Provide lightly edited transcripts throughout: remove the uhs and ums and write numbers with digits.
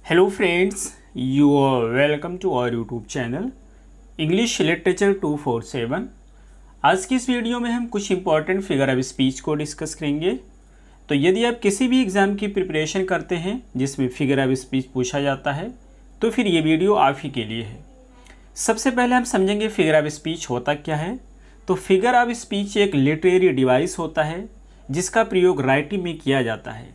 Hello friends, you are welcome to our YouTube channel English literature 247। आज की इस video में हम कुछ इंपॉर्टेंट फिगर ऑफ स्पीच को डिस्कस करेंगे। तो यदि आप किसी भी एग्ज़ाम की प्रिपरेशन करते हैं जिसमें फिगर ऑफ स्पीच पूछा जाता है तो फिर ये वीडियो आप ही के लिए है। सबसे पहले हम समझेंगे फिगर ऑफ स्पीच होता क्या है। तो फिगर ऑफ स्पीच एक लिटरेरी डिवाइस होता है जिसका प्रयोग राइटिंग में किया जाता है।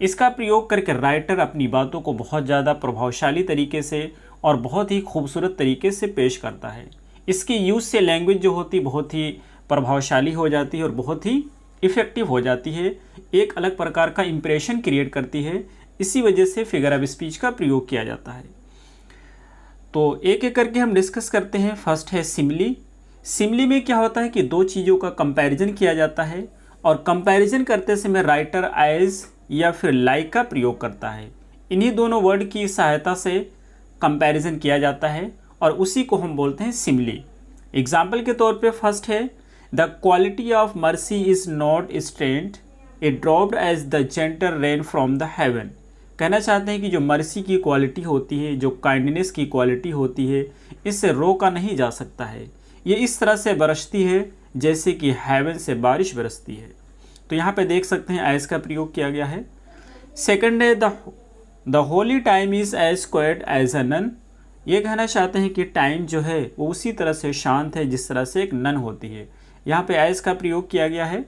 इसका प्रयोग करके राइटर अपनी बातों को बहुत ज़्यादा प्रभावशाली तरीके से और बहुत ही खूबसूरत तरीके से पेश करता है। इसके यूज़ से लैंग्वेज जो होती है बहुत ही प्रभावशाली हो जाती है और बहुत ही इफ़ेक्टिव हो जाती है, एक अलग प्रकार का इम्प्रेशन क्रिएट करती है। इसी वजह से फिगर ऑफ स्पीच का प्रयोग किया जाता है। तो एक एक करके हम डिस्कस करते हैं। फर्स्ट है सिमिली। सिमिली में क्या होता है कि दो चीज़ों का कंपैरिजन किया जाता है और कंपैरिजन करते समय राइटर एज या फिर लाइक का प्रयोग करता है। इन्हीं दोनों वर्ड की सहायता से कंपैरिजन किया जाता है और उसी को हम बोलते हैं सिमिली। एग्जाम्पल के तौर पे फर्स्ट है the quality of mercy is not strained it dropped as the gentle rain from the heaven. कहना चाहते हैं कि जो मर्सी की क्वालिटी होती है, जो काइंडनेस की क्वालिटी होती है, इससे रोका नहीं जा सकता है। ये इस तरह से बरसती है जैसे कि हेवन से बारिश बरसती है। तो यहाँ पे देख सकते हैं एज का प्रयोग किया गया है। सेकंड है the holy time is as quiet as a nun. ये कहना चाहते हैं कि टाइम जो है वो उसी तरह से शांत है जिस तरह से एक नन होती है। यहाँ पे एज का प्रयोग किया गया है।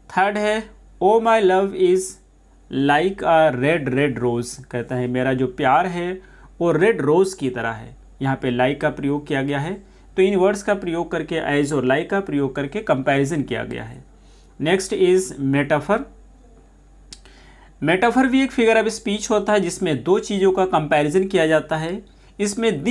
थर्ड है O my love is like a red red rose. कहता है मेरा जो प्यार है वो रेड रोज़ की तरह है। यहाँ पे लाइक का प्रयोग किया गया है। तो इन वर्ड्स का प्रयोग करके एज और लाइक का प्रयोग करके कंपैरिजन किया गया है। Next is metaphor. मेटाफर भी एक फिगर ऑफ स्पीच होता है जिसमें दो चीज़ों का कंपैरिजन किया जाता है। इसमें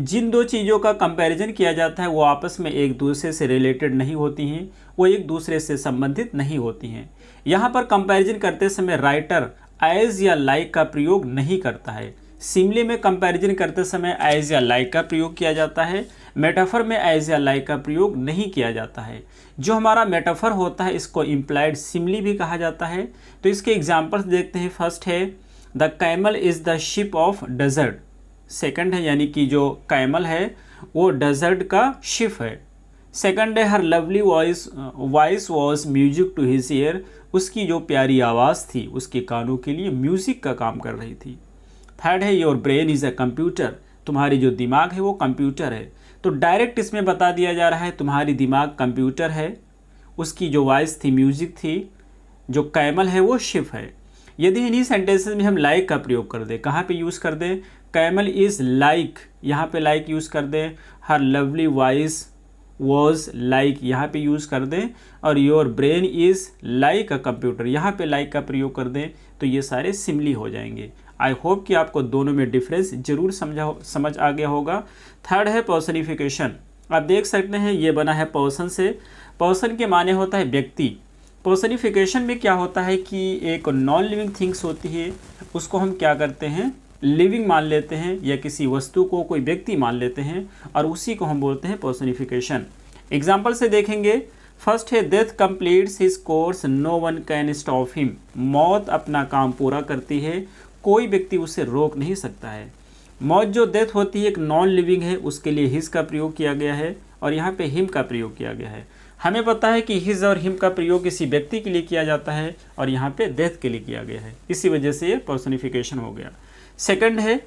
जिन दो चीज़ों का कंपैरिजन किया जाता है वो आपस में एक दूसरे से रिलेटेड नहीं होती हैं, वो एक दूसरे से संबंधित नहीं होती हैं। यहाँ पर कंपैरिजन करते समय राइटर एज या लाइक का प्रयोग नहीं करता है। सिमिली में कंपैरिजन करते समय एज या लाइक का प्रयोग किया जाता है। मेटाफर में एज या लाइक का प्रयोग नहीं किया जाता है। जो हमारा मेटाफर होता है इसको इम्प्लाइड सिमिली भी कहा जाता है। तो इसके एग्जांपल्स देखते हैं। फर्स्ट है the camel is the ship of desert. Second है यानी कि जो कैमल है वो डेजर्ट का शिप है। सेकंड है her lovely voice was music to his ear. उसकी जो प्यारी आवाज़ थी उसके कानों के लिए म्यूज़िक का काम कर रही थी। थर्ड है your brain is a computer. तुम्हारी जो दिमाग है वो कंप्यूटर है। तो डायरेक्ट इसमें बता दिया जा रहा है तुम्हारी दिमाग कंप्यूटर है, उसकी जो वॉइस थी म्यूज़िक थी, जो कैमल है वो शिप है। यदि इन्हीं सेंटेंसेस में हम लाइक का प्रयोग कर दें, कहाँ पे यूज़ कर दें? कैमल इज़ लाइक, यहाँ पे लाइक यूज़ कर दें। हर लवली वॉइस वॉज लाइक, यहाँ पे यूज़ कर दें। और your brain is like a computer, यहाँ पे लाइक का प्रयोग कर दें। तो ये सारे सिमिली हो जाएंगे। आई होप कि आपको दोनों में डिफरेंस जरूर समझ आ गया होगा। थर्ड है पर्सनिफिकेशन। आप देख सकते हैं ये बना है पर्सन से। पर्सन के माने होता है व्यक्ति। पर्सनिफिकेशन में क्या होता है कि एक नॉन लिविंग थिंग्स होती है उसको हम क्या करते हैं, लिविंग मान लेते हैं, या किसी वस्तु को कोई व्यक्ति मान लेते हैं और उसी को हम बोलते हैं पर्सनिफिकेशन। एग्जाम्पल से देखेंगे। फर्स्ट है death completes his course no one can stop him. मौत अपना काम पूरा करती है, कोई व्यक्ति उसे रोक नहीं सकता है। मौत जो डेथ होती है एक नॉन लिविंग है, उसके लिए हिज का प्रयोग किया गया है और यहाँ पे हिम का प्रयोग किया गया है। हमें पता है कि हिज और हिम का प्रयोग किसी व्यक्ति के लिए किया जाता है और यहाँ पे डेथ के लिए किया गया है, इसी वजह से ये पर्सनिफिकेशन हो गया। सेकंड है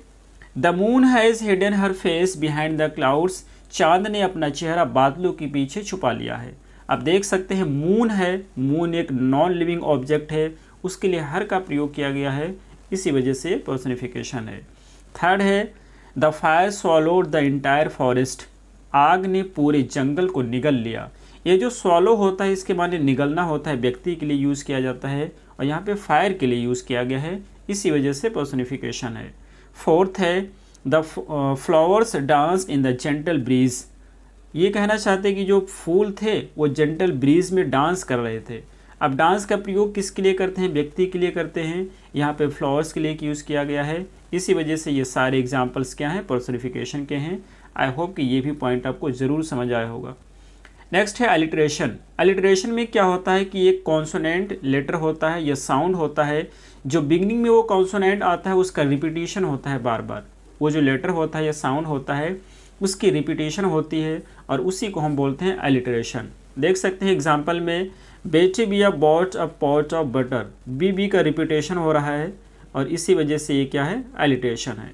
the moon has hidden her face behind the clouds. चांद ने अपना चेहरा बादलों के पीछे छुपा लिया है। अब देख सकते हैं मून है, मून एक नॉन लिविंग ऑब्जेक्ट है, उसके लिए हर का प्रयोग किया गया है, इसी वजह से पर्सनिफिकेशन है। थर्ड है the fire swallowed the entire forest. आग ने पूरे जंगल को निगल लिया। ये जो स्वॉलो होता है इसके माने निगलना होता है, व्यक्ति के लिए यूज़ किया जाता है और यहाँ पे फायर के लिए यूज़ किया गया है, इसी वजह से पर्सनिफिकेशन है। फोर्थ है the flowers dance in the gentle breeze. ये कहना चाहते हैं कि जो फूल थे वो जेंटल ब्रीज में डांस कर रहे थे। अब डांस का प्रयोग किसके लिए करते हैं? व्यक्ति के लिए करते हैं। यहाँ पे फ्लावर्स के लिए यूज़ किया गया है, इसी वजह से ये सारे एग्जाम्पल्स क्या हैं, पर्सनिफिकेशन के हैं। आई होप कि ये भी पॉइंट आपको ज़रूर समझ आया होगा। नेक्स्ट है अलिट्रेशन। अलिट्रेशन में क्या होता है कि एक कॉन्सोनेंट लेटर होता है या साउंड होता है जो बिगनिंग में वो कॉन्सोनेंट आता है उसका रिपीटिशन होता है बार बार, वो जो लेटर होता है या साउंड होता है उसकी रिपीटिशन होती है और उसी को हम बोलते हैं एलिटरेशन। देख सकते हैं एग्जाम्पल में, बेटे बिया bought a pot of butter, B का रिपीटेशन हो रहा है और इसी वजह से ये क्या है, एलिटरेशन है।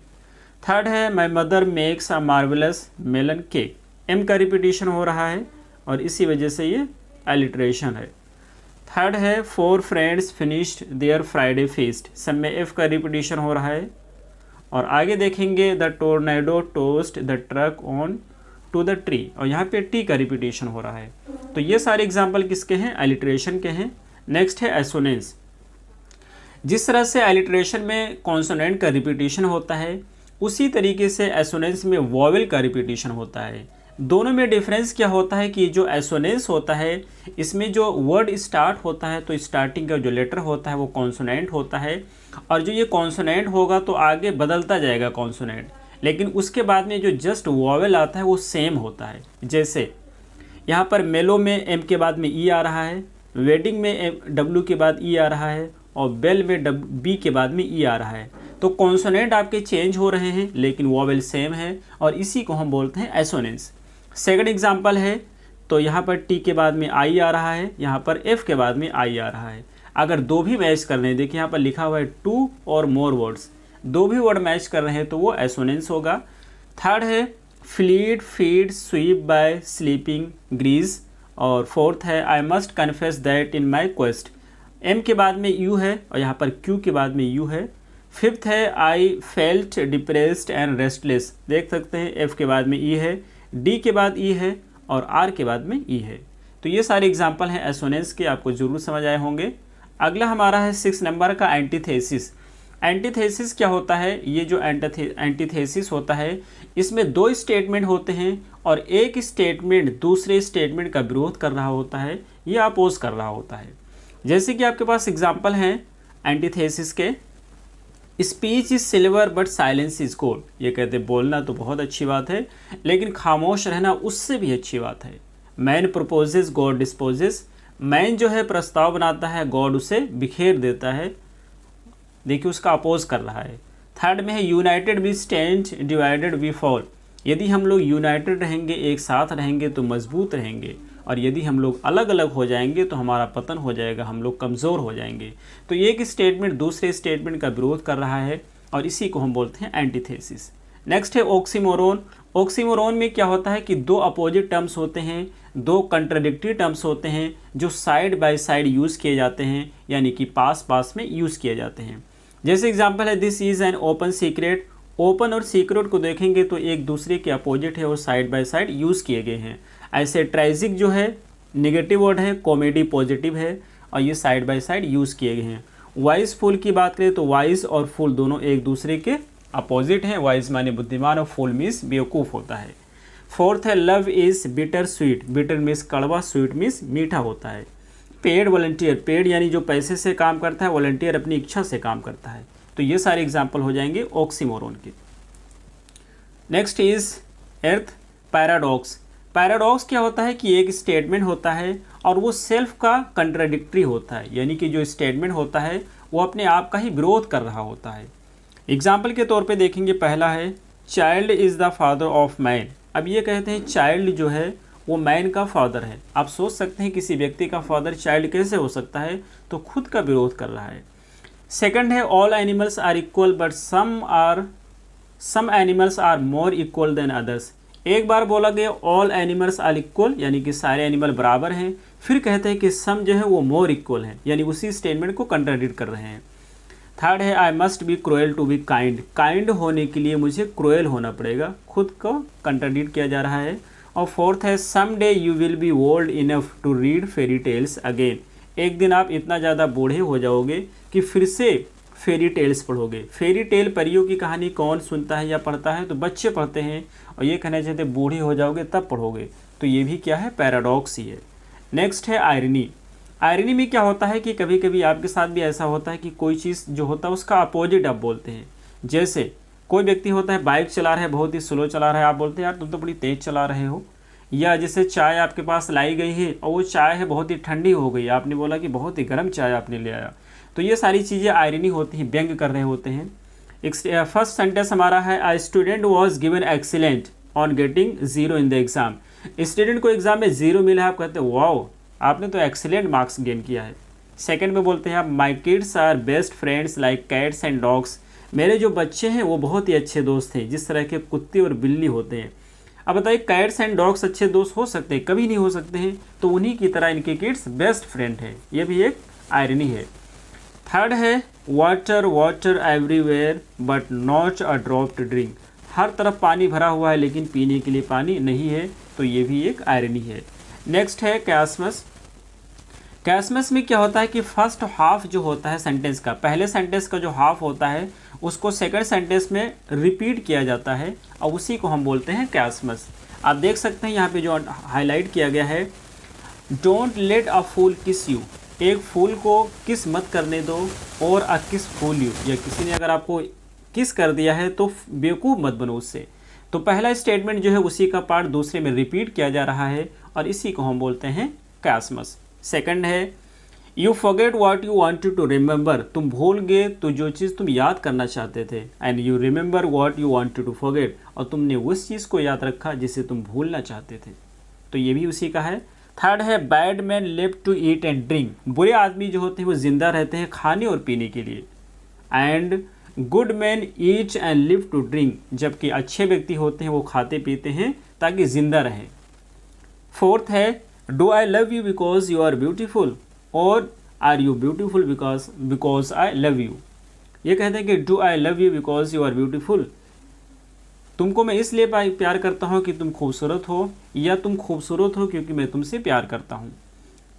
थर्ड है my mother makes a marvellous melon cake, M का रिपीटिशन हो रहा है और इसी वजह से ये एलिटरेशन है। थर्ड है four friends finished their Friday feast, सब में एफ का रिपीटिशन हो रहा है। और आगे देखेंगे the tornado tossed the truck onto the tree, और यहाँ पे टी का रिपीटिशन हो रहा है। तो ये सारे एग्जाम्पल किसके हैं, एलिटरेशन के हैं। नेक्स्ट है एसोनेंस। जिस तरह से एलिटरेशन में कॉन्सोनेंट का रिपीटिशन होता है उसी तरीके से एसोनेंस में वॉवेल का रिपीटिशन होता है। दोनों में डिफरेंस क्या होता है कि जो एसोनेंस होता है इसमें जो वर्ड स्टार्ट होता है तो स्टार्टिंग का जो लेटर होता है वो कॉन्सोनेंट होता है, और जो ये कॉन्सोनेंट होगा तो आगे बदलता जाएगा कॉन्सोनेंट, लेकिन उसके बाद में जो जस्ट वॉवेल आता है वो सेम होता है। जैसे यहाँ पर मेलो में एम के बाद में ई आ रहा है, वेडिंग में डब्ल्यू के बाद ई आ रहा है और बेल में बी के बाद में ई आ रहा है। तो कॉन्सोनेंट आपके चेंज हो रहे हैं लेकिन वॉवेल सेम है और इसी को हम बोलते हैं एसोनेंस। सेकंड एग्जांपल है, तो यहाँ पर टी के बाद में आई आ रहा है, यहाँ पर एफ के बाद में आई आ रहा है। अगर दो भी मैच कर रहे हैं, देखिए यहाँ पर लिखा हुआ है टू और मोर वर्ड्स, दो भी वर्ड मैच कर रहे हैं तो वो एसोनेंस होगा। थर्ड है fleet feet sweep by sleeping ग्रीज, और फोर्थ है I must confess that in my quest, M के बाद में यू है और यहाँ पर क्यू के बाद में यू है। फिफ्थ है I felt depressed and restless, देख सकते हैं एफ के बाद में ई है, डी के बाद ई है और आर के बाद में ई है। तो ये सारे एग्जाम्पल हैं एसोनेंस के, आपको जरूर समझ आए होंगे। अगला हमारा है 6 नंबर का एंटीथेसिस। एंटीथेसिस क्या होता है, ये जो एंटीथेसिस होता है इसमें दो स्टेटमेंट होते हैं और एक स्टेटमेंट दूसरे स्टेटमेंट का विरोध कर रहा होता है, ये अपोज कर रहा होता है। जैसे कि आपके पास एग्जाम्पल हैं एंटीथेसिस के, speech is silver but silence is gold, ये कहते हैं बोलना तो बहुत अच्छी बात है लेकिन खामोश रहना उससे भी अच्छी बात है। Man proposes God disposes, man जो है प्रस्ताव बनाता है, गॉड उसे बिखेर देता है, देखिए उसका अपोज कर रहा है। थर्ड में है united we stand divided we fall, यदि हम लोग यूनाइटेड रहेंगे, एक साथ रहेंगे तो मजबूत रहेंगे, और यदि हम लोग अलग अलग हो जाएंगे तो हमारा पतन हो जाएगा, हम लोग कमज़ोर हो जाएंगे। तो एक स्टेटमेंट दूसरे स्टेटमेंट का विरोध कर रहा है और इसी को हम बोलते हैं एंटीथेसिस। नेक्स्ट है ऑक्सीमोरोन। ऑक्सीमोरोन में क्या होता है कि दो अपोजिट टर्म्स होते हैं, दो कंट्राडिक्टरी टर्म्स होते हैं जो साइड बाय साइड यूज़ किए जाते हैं, यानी कि पास पास में यूज़ किए जाते हैं। जैसे एग्जाम्पल है this is an open secret, open और सीक्रेट को देखेंगे तो एक दूसरे के अपोजिट है और साइड बाय साइड यूज़ किए गए हैं। ऐसे ट्रेजिक जो है निगेटिव वर्ड है, कॉमेडी पॉजिटिव है और ये साइड बाय साइड यूज़ किए गए हैं। वाइज फूल की बात करें तो वाइज और फूल दोनों एक दूसरे के अपोजिट हैं, वाइज माने बुद्धिमान और फूल मीन्स बेवकूफ़ होता है। फोर्थ है love is bitter sweet, bitter means कड़वा, स्वीट मीन्स मीठा होता है। पेड वॉलंटियर, पेड यानी जो पैसे से काम करता है, वॉलंटियर अपनी इच्छा से काम करता है। तो ये सारे एग्जाम्पल हो जाएंगे ऑक्सीमोरोन के। Next is earth paradox. Paradox क्या होता है कि एक स्टेटमेंट होता है और वो सेल्फ का कंट्राडिक्टरी होता है, यानी कि जो स्टेटमेंट होता है वो अपने आप का ही विरोध कर रहा होता है। एग्जाम्पल के तौर पे देखेंगे, पहला है child is the father of man. अब ये कहते हैं चाइल्ड जो है वो मैन का फादर है। आप सोच सकते हैं किसी व्यक्ति का फादर चाइल्ड कैसे हो सकता है, तो खुद का विरोध कर रहा है। सेकंड है all animals are equal but some animals are more equal than others. एक बार बोला गया ऑल एनिमल्स आर इक्वल, यानी कि सारे एनिमल बराबर हैं, फिर कहते हैं कि सम जो है वो मोर इक्वल है, यानी उसी स्टेटमेंट को कंट्राडिक्ट कर रहे हैं। थर्ड है I must be cruel to be kind, kind होने के लिए मुझे क्रूएल होना पड़ेगा, खुद को कंट्राडिक्ट किया जा रहा है। और फोर्थ है some day you will be old enough to read fairy tales again, एक दिन आप इतना ज़्यादा बूढ़े हो जाओगे कि फिर से फेरी टेल्स पढ़ोगे। फेरी टेल परियों की कहानी कौन सुनता है या पढ़ता है, तो बच्चे पढ़ते हैं, और ये कहना चाहते बूढ़े हो जाओगे तब पढ़ोगे, तो ये भी क्या है, पैराडॉक्स ही है। नेक्स्ट है आयरनी। आयरनी में क्या होता है कि कभी कभी आपके साथ भी ऐसा होता है कि कोई चीज़ जो होता है उसका अपोजिट आप बोलते हैं। जैसे कोई व्यक्ति होता है बाइक चला रहा है, बहुत ही स्लो चला रहा है, आप बोलते हैं यार तुम तो बड़ी तेज़ चला रहे हो। या जैसे चाय आपके पास लाई गई है और वो चाय है बहुत ही ठंडी हो गई, आपने बोला कि बहुत ही गर्म चाय आपने ले आया, तो ये सारी चीज़ें आयरनी होती हैं, व्यंग कर रहे होते हैं। एक फर्स्ट सेंटेंस हमारा है a student was given excellent on getting 0 in the exam. Student को एग्जाम में 0 मिला है, आप कहते हैं वाओ आपने तो एक्सीलेंट मार्क्स गेन किया है। सेकंड में बोलते हैं आप my kids are best friends like cats and dogs. मेरे जो बच्चे हैं वो बहुत ही अच्छे दोस्त हैं जिस तरह के कुत्ते और बिल्ली होते हैं। अब बताइए कैट्स एंड डॉग्स अच्छे दोस्त हो सकते हैं? कभी नहीं हो सकते हैं। तो उन्हीं की तरह इनके किड्स बेस्ट फ्रेंड है, ये भी एक आयरनी है। थर्ड है water water everywhere but not a drop to drink. हर तरफ पानी भरा हुआ है लेकिन पीने के लिए पानी नहीं है, तो ये भी एक आयरनी है। नेक्स्ट है कैसमस। कैसमस में क्या होता है कि फर्स्ट हाफ जो होता है सेंटेंस का, पहले सेंटेंस का जो हाफ होता है उसको सेकंड सेंटेंस में रिपीट किया जाता है और उसी को हम बोलते हैं कैसमस। आप देख सकते हैं यहाँ पे जो हाईलाइट किया गया है, डोंट लेट अ फूल किस यू। एक फूल को किस मत करने दो, और अ किस फूल यू, या किसी ने अगर आपको किस कर दिया है तो बेवकूफ़ मत बनो उससे। तो पहला स्टेटमेंट जो है उसी का पार्ट दूसरे में रिपीट किया जा रहा है और इसी को हम बोलते हैं कैसमस। सेकंड है you forget what you wanted to remember. तुम भूल गए तो जो चीज़ तुम याद करना चाहते थे, and you remember what you wanted to forget, और तुमने उस चीज़ को याद रखा जिसे तुम भूलना चाहते थे, तो ये भी उसी का है। थर्ड है bad man live to eat and drink. बुरे आदमी जो होते हैं वो जिंदा रहते हैं खाने और पीने के लिए, and good man eat and live to drink. जबकि अच्छे व्यक्ति होते हैं वो खाते पीते हैं ताकि जिंदा रहें। फोर्थ है do I love you because you are beautiful, और are you beautiful because I love you. ये कहते हैं कि do I love you because you are beautiful, तुमको मैं इसलिए प्यार करता हूँ कि तुम खूबसूरत हो, या तुम खूबसूरत हो क्योंकि मैं तुमसे प्यार करता हूँ।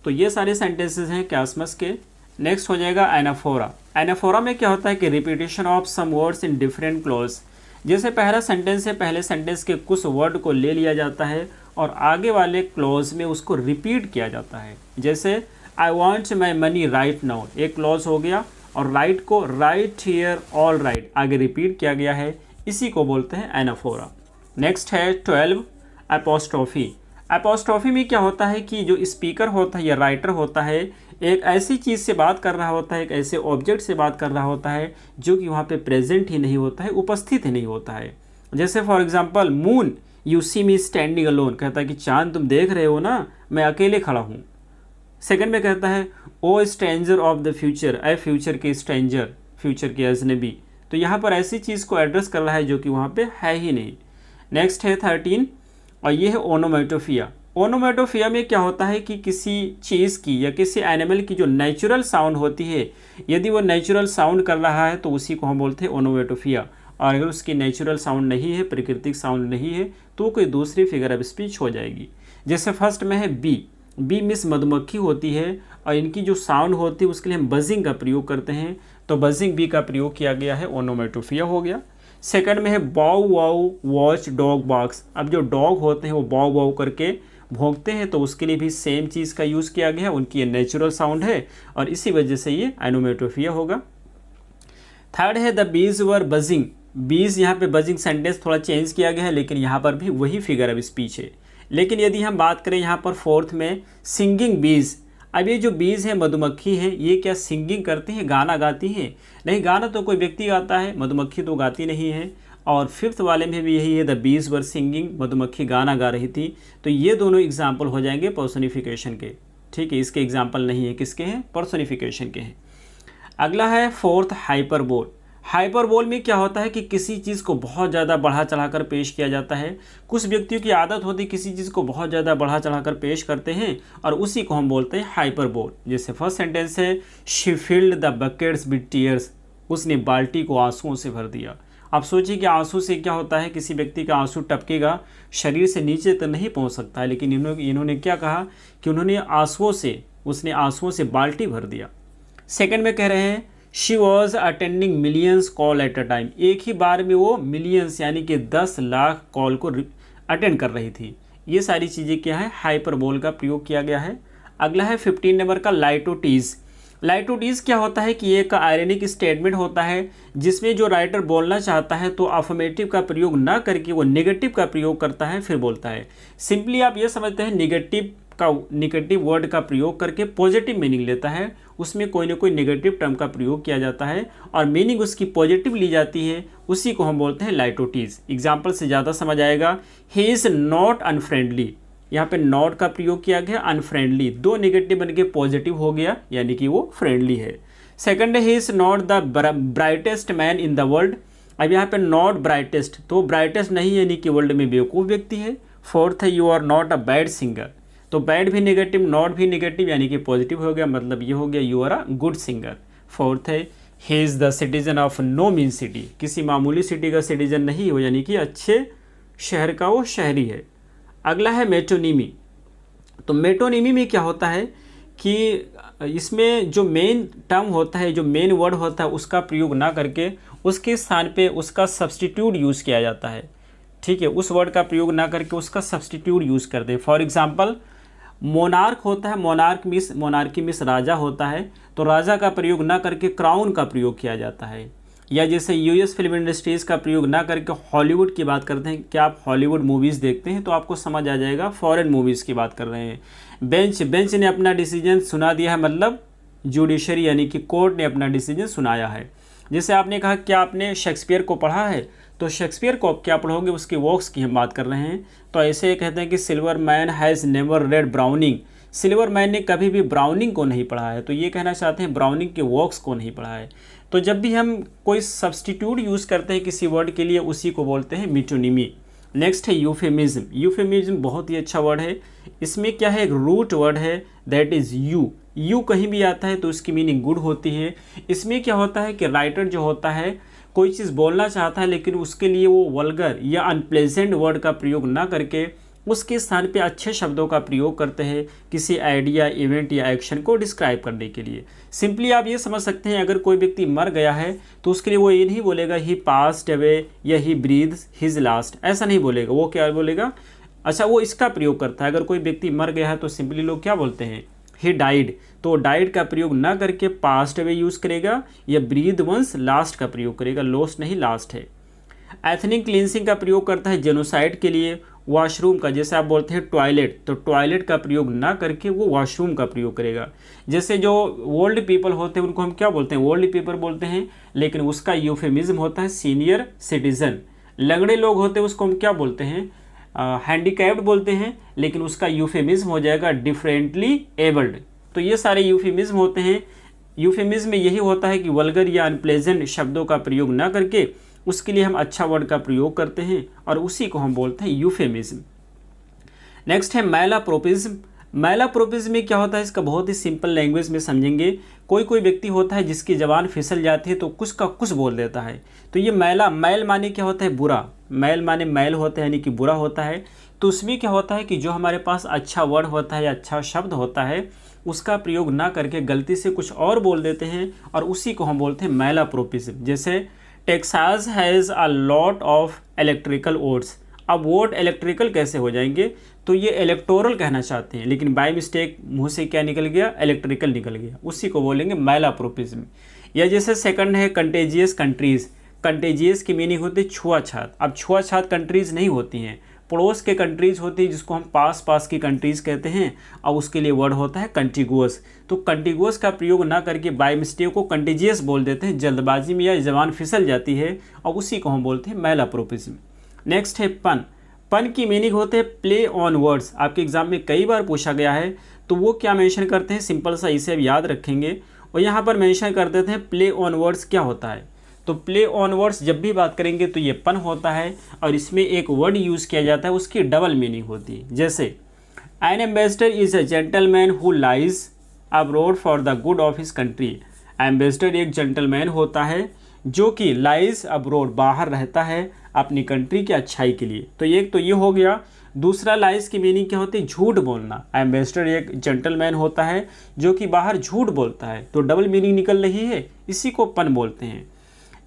तो ये सारे सेंटेंसेस हैं कैसमस के। नेक्स्ट हो जाएगा एनाफोरा। एनाफोरा में क्या होता है कि repetition of some words in different clause. जैसे पहला सेंटेंस है, पहले सेंटेंस के कुछ वर्ड को ले लिया जाता है और आगे वाले क्लॉज में उसको रिपीट किया जाता है। जैसे I want my money right now, एक क्लॉज हो गया, और राइट को राइट हियर ऑल राइट आगे रिपीट किया गया है, इसी को बोलते हैं एनाफोरा। नेक्स्ट है 12 एपोस्ट्रोफी। एपोस्ट्रोफी में क्या होता है कि जो स्पीकर होता है या राइटर होता है एक ऐसी चीज़ से बात कर रहा होता है, एक ऐसे ऑब्जेक्ट से बात कर रहा होता है जो कि वहाँ पे प्रेजेंट ही नहीं होता है, उपस्थित ही नहीं होता है। जैसे for example moon you see me standing alone, कहता है कि चांद तुम देख रहे हो ना, मैं अकेले खड़ा हूँ। सेकंड में कहता है O stranger of the future, ए फ्यूचर के स्ट्रेंजर, फ्यूचर के अजनबी। तो यहाँ पर ऐसी चीज़ को एड्रेस कर रहा है जो कि वहाँ पे है ही नहीं। नेक्स्ट है 13 और ये है ओनोमेटोफिया। ओनोमेटोफिया में क्या होता है कि किसी चीज़ की या किसी एनिमल की जो नेचुरल साउंड होती है, यदि वो नेचुरल साउंड कर रहा है तो उसी को हम बोलते हैं ओनोमेटोफिया, और अगर उसकी नेचुरल साउंड नहीं है, प्राकृतिक साउंड नहीं है, तो कोई दूसरी फिगर ऑफ स्पीच हो जाएगी। जैसे फर्स्ट में है बी। बी मिस मधुमक्खी होती है और इनकी जो साउंड होती है उसके लिए हम बजिंग का प्रयोग करते हैं, तो बजिंग बी का प्रयोग किया गया है, ओनोमेटोफिया हो गया। सेकंड में है बाउ वाउ वॉच डॉग बार्क्स। अब जो डॉग होते हैं वो बाउ वाउ करके भौंकते हैं, तो उसके लिए भी सेम चीज़ का यूज़ किया गया है, उनकी ये नेचुरल साउंड है और इसी वजह से ये ओनोमेटोफिया होगा। थर्ड है द बीज वर बजिंग। बीज यहाँ पे बजिंग सेंटेंस थोड़ा चेंज किया गया है, लेकिन यहाँ पर भी वही फिगर ऑफ स्पीच है। लेकिन यदि हम बात करें यहाँ पर फोर्थ में सिंगिंग बीज, अब ये जो बीज है मधुमक्खी है, ये क्या सिंगिंग करती हैं, गाना गाती हैं? नहीं, गाना तो कोई व्यक्ति गाता है, मधुमक्खी तो गाती नहीं है। और फिफ्थ वाले में भी यही है, द बीज वर सिंगिंग, मधुमक्खी गाना गा रही थी। तो ये दोनों एग्जाम्पल हो जाएंगे पर्सोनिफिकेशन के, ठीक है। इसके एग्जाम्पल नहीं है, किसके हैं? पर्सोनिफिकेशन के हैं। अगला है फोर्थ हाइपरबोल। हाइपरबोल में क्या होता है कि किसी चीज़ को बहुत ज़्यादा बढ़ा चढ़ाकर पेश किया जाता है। कुछ व्यक्तियों की आदत होती है किसी चीज़ को बहुत ज़्यादा बढ़ा चढ़ाकर पेश करते हैं और उसी को हम बोलते हैं हाइपरबोल। जैसे फर्स्ट सेंटेंस है she filled the buckets with tears, उसने बाल्टी को आंसुओं से भर दिया। आप सोचिए कि आंसू से क्या होता है, किसी व्यक्ति का आंसू टपकेगा, शरीर से नीचे तो नहीं पहुंच सकता है, लेकिन इन्होंने क्या कहा कि उसने आंसुओं से बाल्टी भर दिया। सेकंड में कह रहे हैं she was attending millions call at a time, एक ही बार में वो मिलियंस यानी कि 10 लाख कॉल को अटेंड कर रही थी। ये सारी चीज़ें क्या है, हाइपरबोल का प्रयोग किया गया है। अगला है 15 नंबर का लाइटोटीज। लाइटोटीज क्या होता है कि एक आयरनिक स्टेटमेंट होता है जिसमें जो राइटर बोलना चाहता है तो अफर्मेटिव का प्रयोग ना करके वो नेगेटिव का प्रयोग करता है, फिर बोलता है। सिंपली आप ये समझते हैं नेगेटिव का निगेटिव वर्ड का प्रयोग करके पॉजिटिव मीनिंग लेता है, उसमें कोई ना कोई नेगेटिव टर्म का प्रयोग किया जाता है और मीनिंग उसकी पॉजिटिव ली जाती है, उसी को हम बोलते हैं लाइटोटीज। एग्जाम्पल से ज़्यादा समझ आएगा। ही इज़ नॉट अनफ्रेंडली, यहाँ पे नॉट का प्रयोग किया गया, अनफ्रेंडली दो नेगेटिव बन के पॉजिटिव हो गया, यानी कि वो फ्रेंडली है। सेकंड है he is not the brightest man in the world. अब यहाँ पे नॉट ब्राइटेस्ट, तो ब्राइटेस्ट नहीं यानी कि वर्ल्ड में बेवकूफ़ व्यक्ति है। फोर्थ है you are not a bad singer, तो बैड भी नेगेटिव, नॉट भी नेगेटिव यानी कि पॉजिटिव हो गया, मतलब ये हो गया you are a good singer. Fourth है he is the citizen of no mean city, किसी मामूली सिटी का सिटीजन नहीं हो, यानी कि अच्छे शहर का वो शहरी है। अगला है मेटोनिमी। तो मेटोनिमी में क्या होता है कि इसमें जो मेन टर्म होता है, जो मेन वर्ड होता है, उसका प्रयोग ना करके उसके स्थान पे उसका सब्स्टिट्यूट यूज़ किया जाता है। ठीक है, उस वर्ड का प्रयोग ना करके उसका सब्स्टिट्यूट यूज़ कर दे। फॉर एग्जांपल मोनार्क होता है, मोनार्की मीन्स राजा होता है, तो राजा का प्रयोग ना करके क्राउन का प्रयोग किया जाता है। या जैसे यूएस फिल्म इंडस्ट्रीज़ का प्रयोग ना करके हॉलीवुड की बात करते हैं। क्या आप हॉलीवुड मूवीज़ देखते हैं तो आपको समझ आ जाएगा फॉरेन मूवीज़ की बात कर रहे हैं। बेंच ने अपना डिसीजन सुना दिया है, मतलब जुडिशरी यानी कि कोर्ट ने अपना डिसीजन सुनाया है। जैसे आपने कहा क्या आपने शेक्सपियर को पढ़ा है, तो शेक्सपियर को आप क्या पढ़ोगे, उसके वर्क्स की हम बात कर रहे हैं। तो ऐसे कहते हैं कि silver man has never red browning, silver man ने कभी भी ब्राउनिंग को नहीं पढ़ा है, तो ये कहना चाहते हैं ब्राउनिंग के वर्क्स को नहीं पढ़ा है। तो जब भी हम कोई सब्स्टिट्यूट यूज़ करते हैं किसी वर्ड के लिए, उसी को बोलते हैं मेटोनिमी। नेक्स्ट है यूफेमिज्म। यूफेमिज्म बहुत ही अच्छा वर्ड है। इसमें क्या है, एक रूट वर्ड है, दैट इज़ यू कहीं भी आता है तो उसकी मीनिंग गुड होती है। इसमें क्या होता है कि राइटर जो होता है कोई चीज़ बोलना चाहता है, लेकिन उसके लिए वो वल्गर या अनप्लेजेंट वर्ड का प्रयोग ना करके उसके स्थान पे अच्छे शब्दों का प्रयोग करते हैं किसी आइडिया, इवेंट या एक्शन को डिस्क्राइब करने के लिए। सिंपली आप ये समझ सकते हैं, अगर कोई व्यक्ति मर गया है तो उसके लिए वो ये नहीं बोलेगा ही पास्ड अवे या ही ब्रीथ्स हिज लास्ट, ऐसा नहीं बोलेगा। वो क्या बोलेगा, अच्छा वो इसका प्रयोग करता है। अगर कोई व्यक्ति मर गया है तो सिंपली लोग क्या बोलते हैं, ही डाइड, तो डाइड का प्रयोग ना करके पास्ट अवे यूज़ करेगा या ब्रीद वंस लास्ट का प्रयोग करेगा, लोस्ट नहीं लास्ट है। एथनिक क्लींसिंग का प्रयोग करता है जेनोसाइड के लिए। वॉशरूम का, जैसे आप बोलते हैं टॉयलेट, तो टॉयलेट का प्रयोग ना करके वो वॉशरूम का प्रयोग करेगा। जैसे जो ओल्ड पीपल होते हैं उनको हम क्या बोलते हैं, ओल्ड पीपल बोलते हैं, लेकिन उसका यूफेमिज्म होता है सीनियर सिटीजन। लंगड़े लोग होते हैं उसको हम क्या बोलते हैं, हैंडीकैप्ड बोलते हैं, लेकिन उसका यूफेमिज्म हो जाएगा डिफरेंटली एबल्ड। तो ये सारे यूफेमिज्म होते हैं। यूफेमिज्म में यही होता है कि वल्गर या अनप्लेजेंट शब्दों का प्रयोग ना करके उसके लिए हम अच्छा वर्ड का प्रयोग करते हैं और उसी को हम बोलते हैं यूफेमिज्म। नेक्स्ट है मैलाप्रोपिज्म। मैलाप्रोपिज्म में क्या होता है, इसका बहुत ही सिंपल लैंग्वेज में समझेंगे। कोई व्यक्ति होता है जिसकी ज़बान फिसल जाती है तो कुछ का कुछ बोल देता है, तो ये मैल माने क्या होता है, बुरा। मैल माने मैल होता है यानी कि बुरा होता है। तो उसमें क्या होता है कि जो हमारे पास अच्छा वर्ड होता है या अच्छा शब्द होता है उसका प्रयोग ना करके गलती से कुछ और बोल देते हैं और उसी को हम बोलते हैं मैलाप्रोपिज्म। जैसे Texas has a lot of electrical votes. अब वोट इलेक्ट्रिकल कैसे हो जाएंगे, तो ये इलेक्टोरल कहना चाहते हैं, लेकिन बाय मिस्टेक मुंह से क्या निकल गया, इलेक्ट्रिकल निकल गया, उसी को बोलेंगे मैलाप्रोपिज्म। या जैसे सेकंड है कंटेजियस कंट्रीज़। कंटेजियस की मीनिंग होती है छुआछात। अब छुआछात कंट्रीज़ नहीं होती हैं, पड़ोस के कंट्रीज़ होती है जिसको हम पास की कंट्रीज़ कहते हैं, और उसके लिए वर्ड होता है कंटिगुअस। तो कंटिगुअस का प्रयोग ना करके बाय मिस्टेक को कंटेजियस बोल देते हैं, जल्दबाजी में या जबान फिसल जाती है, और उसी को हम बोलते हैं मैलाप्रोपिज्म। नेक्स्ट है पन की मीनिंग होते हैं प्ले ऑन वर्ड्स। आपके एग्जाम में कई बार पूछा गया है, तो वो क्या मेंशन करते हैं, सिंपल सा इसे अब याद रखेंगे। और यहाँ पर मेंशन कर देते हैं प्ले ऑन वर्ड्स क्या होता है। तो प्ले ऑन वर्ड्स जब भी बात करेंगे तो ये पन होता है, और इसमें एक वर्ड यूज़ किया जाता है, उसकी डबल मीनिंग होती है। जैसे N ambassador is a gentleman who lies abroad for the good of his country. Ambassador एक जेंटलमैन होता है जो कि लाइज अब्रॉड बाहर रहता है अपनी कंट्री की अच्छाई के लिए। तो एक तो ये हो गया। दूसरा लाइज की मीनिंग क्या होती है, झूठ बोलना। एम्बेसडर एक जेंटलमैन होता है जो कि बाहर झूठ बोलता है, तो डबल मीनिंग निकल रही है, इसी को पन बोलते हैं।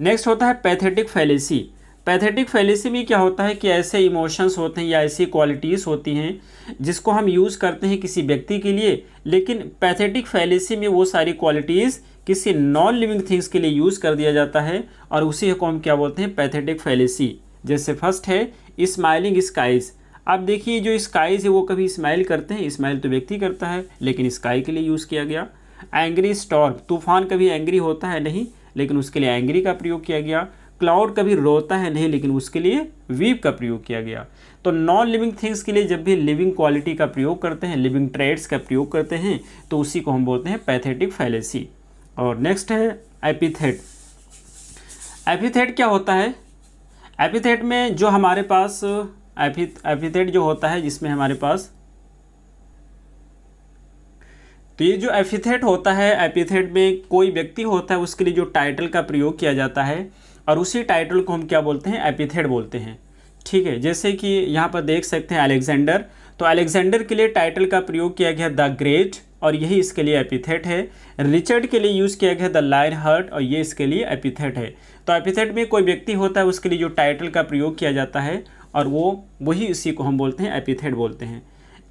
नेक्स्ट होता है पैथेटिक फैलेसी। पैथेटिक फैलेसी में क्या होता है कि ऐसे इमोशंस होते हैं या ऐसी क्वालिटीज़ होती हैं जिसको हम यूज़ करते हैं किसी व्यक्ति के लिए, लेकिन पैथेटिक फैलेसी में वो सारी क्वालिटीज़ किसी नॉन लिविंग थिंग्स के लिए यूज़ कर दिया जाता है, और उसी को हम क्या बोलते हैं, पैथेटिक फैलेसी। जैसे फर्स्ट है स्माइलिंग स्काइज। अब देखिए जो स्काईज है वो कभी स्माइल करते हैं, स्माइल तो व्यक्ति करता है, लेकिन स्काई के लिए यूज़ किया गया। एंग्री स्टॉर्म, तूफान कभी एंग्री होता है नहीं, लेकिन उसके लिए एंग्री का प्रयोग किया गया। क्लाउड कभी रोता है नहीं, लेकिन उसके लिए वीप का प्रयोग किया गया। तो नॉन लिविंग थिंग्स के लिए जब भी लिविंग क्वालिटी का प्रयोग करते हैं, लिविंग ट्रेड्स का प्रयोग करते हैं, तो उसी को हम बोलते हैं पैथेटिक फैलेसी। और नेक्स्ट है एपिथेट। एपिथेट क्या होता है? एपिथेट में जो हमारे पास एपिथेट जो होता है जिसमें हमारे पास, तो ये जो एपिथेट होता है, एपिथेट में कोई व्यक्ति होता है उसके लिए जो टाइटल का प्रयोग किया जाता है और उसी टाइटल को हम क्या बोलते हैं? एपिथेट बोलते हैं। ठीक है, जैसे कि यहाँ पर देख सकते हैं अलेक्जेंडर, तो अलेक्जेंडर के लिए टाइटल का प्रयोग किया गया द ग्रेट और यही इसके लिए एपिथेट है। रिचर्ड के लिए यूज़ किया गया द लायन हार्ट और ये इसके लिए एपिथेट है। तो एपिथेट में कोई व्यक्ति होता है उसके लिए जो टाइटल का प्रयोग किया जाता है और वही इसी को हम बोलते हैं एपिथेट बोलते हैं।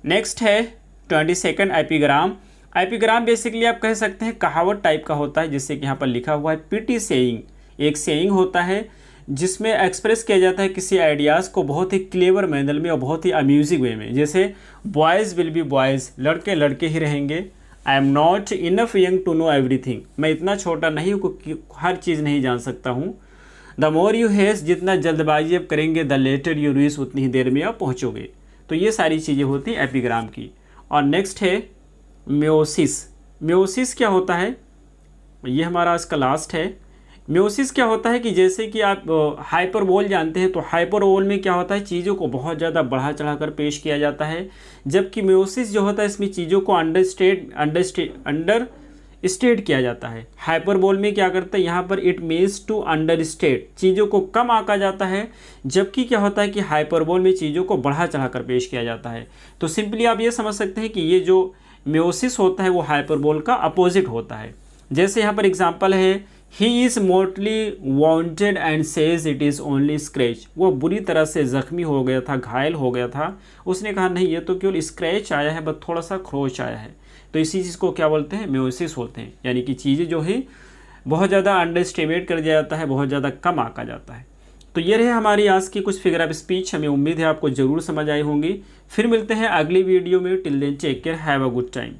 नेक्स्ट है 22 एपिग्राम। एपिग्राम बेसिकली आप कह सकते हैं कहावत टाइप का होता है, जिससे कि यहाँ पर लिखा हुआ है पिटी सेइंग। एक सेइंग होता है जिसमें एक्सप्रेस किया जाता है किसी आइडियाज़ को बहुत ही क्लेवर मैनर में और बहुत ही अम्यूजिंग वे में। जैसे बॉयज़ विल बी बॉयज़, लड़के लड़के ही रहेंगे। I am not enough young to know everything, मैं इतना छोटा नहीं हूँ कि हर चीज़ नहीं जान सकता हूँ। द मोर यू हेस्ट, जितना जल्दबाजी आप करेंगे द लेटर यू रीच, उतनी ही देर में आप पहुँचोगे। तो ये सारी चीज़ें होती हैं एपिग्राम की। और नेक्स्ट है म्योसिस। म्योसिस क्या होता है? ये हमारा इसका लास्ट है। म्योसिस क्या होता है कि जैसे कि आप हाइपरबोल जानते हैं, तो हाइपरबोल में क्या होता है, चीज़ों को बहुत ज़्यादा बढ़ा चढ़ाकर पेश किया जाता है, जबकि म्योसिस जो होता है इसमें चीज़ों को अंडर स्टेट किया जाता है। हाइपरबोल में क्या करता है, यहाँ पर it means to understate, चीज़ों को कम आंका जाता है, जबकि क्या होता है कि हाइपरबोल में चीज़ों को बढ़ा चढ़ाकर पेश किया जाता है। तो सिंपली आप ये समझ सकते हैं कि ये जो म्योसिस होता है वो हाइपरबोल का अपोजिट होता है। जैसे यहाँ पर एग्जाम्पल है, he is mortally wounded and says it is only scratch. वो बुरी तरह से ज़ख्मी हो गया था, घायल हो गया था, उसने कहा नहीं ये तो केवल स्क्रैच आया है, बस थोड़ा सा खरोच आया है। तो इसी चीज़ को क्या बोलते हैं? म्योसिस होते हैं, यानी कि चीज़ें जो है बहुत ज़्यादा अंडर एस्टिमेट कर दिया जाता है, बहुत ज़्यादा कम आंका जाता है। तो ये रहे हमारी आज की कुछ फिगर ऑफ स्पीच। हमें उम्मीद है आपको ज़रूर समझ आई होंगी। फिर मिलते हैं अगली वीडियो में। Till then take care, have a good time.